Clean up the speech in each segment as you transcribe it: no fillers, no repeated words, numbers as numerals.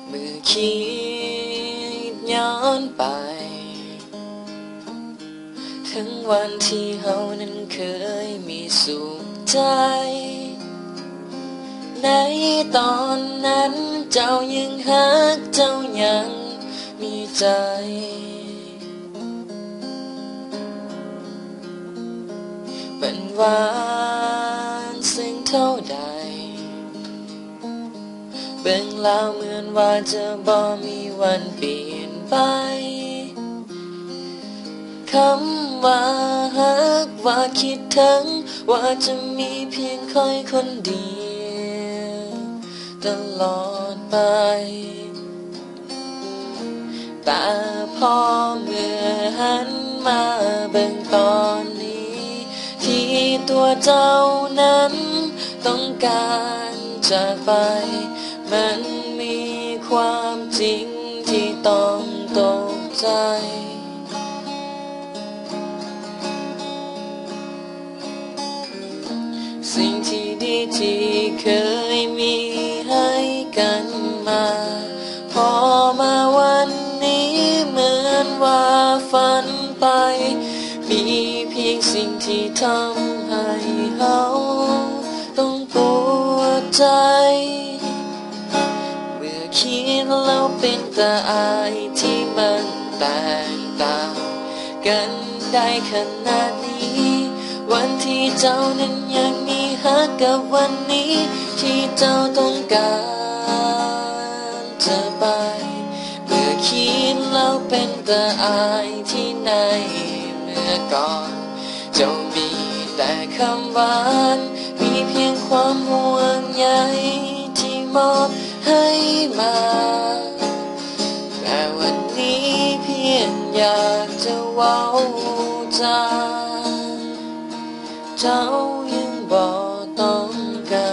เมื่อคิดย้อนไปถึงวันที่เฮานั้นเคยมีสุขใจในตอนนั้นเจ้ายังฮักเจ้ายังมีใจเป็นหวานซึ่งเท่าใดเบิ่งแล้วเหมือนว่าจะบ่มีวันเปลี่ยนไปคำว่าฮักว่าคิดถึงว่าจะมีเพียงคอยคนเดียวตลอดไปแต่พอเมื่อหันมาเบิ่งตอนนี้ที่ตัวเจ้านั้นต้องการจากไปมันมีความจริงที่ต้องตกใจสิ่งที่ดีที่เคยมีให้กันมาพอมาวันนี้เหมือนว่าฝันไปมีเพียงสิ่งที่ทำให้เขาต้องปวดใจเมื่อคิดแล้วเป็นตาอายที่มันแตกต่างกันได้ขนาดนี้วันที่เจ้านั้นยังมีฮักกับวันนี้ที่เจ้าต้องการจะไปเมื่อคิดแล้วเป็นตาอายที่ในเมื่อก่อนเจ้ามีแต่คำหวานมีเพียงความห่วงใยที่มอบให้มาแต่วันนี้เพียงอยากจะเว้าจาเจ้ายังบ่ต้องการ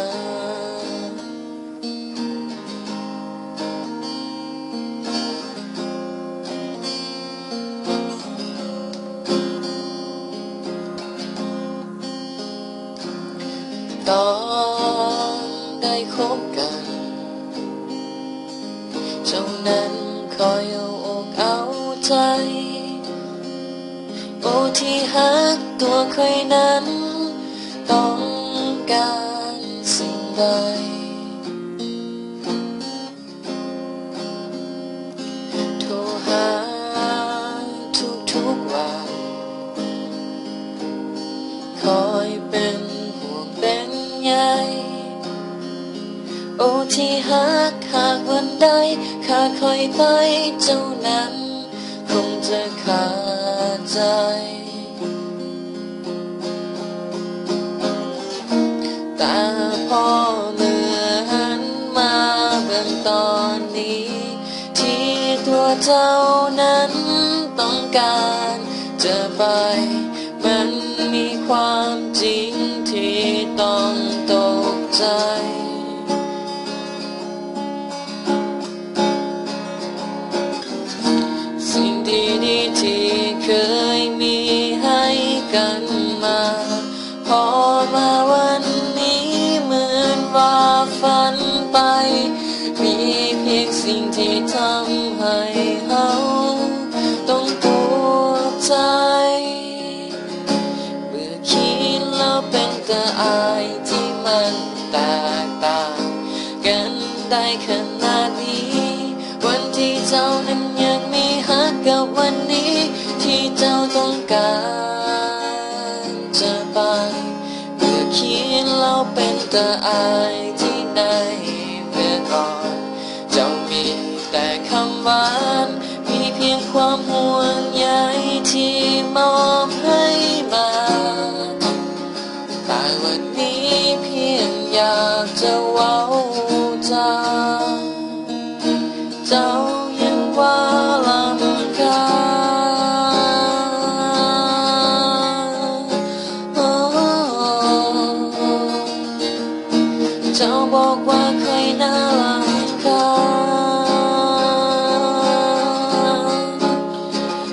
ตอนได้คบกันเจ้านั้นคอยเอาอกเอาใจโอ้ที่ฮักตัวใครนั้นต้องการสิ่งใดโทรหาทุกวันคอยเป็นห่วงเป็นใยโอ้ที่ฮักหากวันใดขาดคอยไปเจ้านั้นคงจะขาดใจแต่พอเมื่อหันมาเบิ่งตอนนี้ที่ตัวเจ้านั้นต้องการจะไปมันมีความจริงที่ต้องตกใจสิ่งดีๆที่เคยมีให้กันมาพอมาวันนี้เหมือนว่าฝันไปมีเพียงสิ่งที่ทำให้เขาต้องปวดใจเมื่อคิดแล้วเป็นตาอายที่มันแตกต่างกันได้ขนาดนี้วันที่เจ้านั้นยังมีฮักกับวันนี้ที่เจ้าต้องการจะไปเมื่อคิดแล้วเป็นตาอายที่ในเมื่อก่อนเจ้ามีแต่คำหวานมีเพียงความห่วงใยที่มอบให้มาแต่วันนี้เพียงอยากจะเว้าจาเจ้ายังว่าลำคาเจ้าบอกว่าใครน่ารำคาญ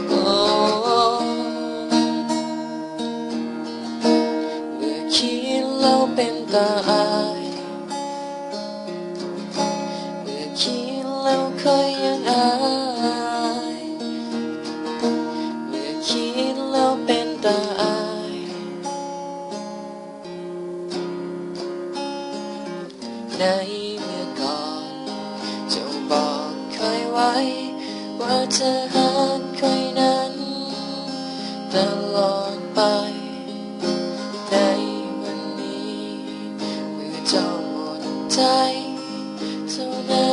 เมื่อคิดแล้วเป็นตาอายเมื่อคิดแล้ว ในเมื่อก่อนเจ้าบอกเคยไว้ว่าเธอหักใครนั้นตลอดไปในวันนี้เมื่อเจ้าหมดใจเท่านั้น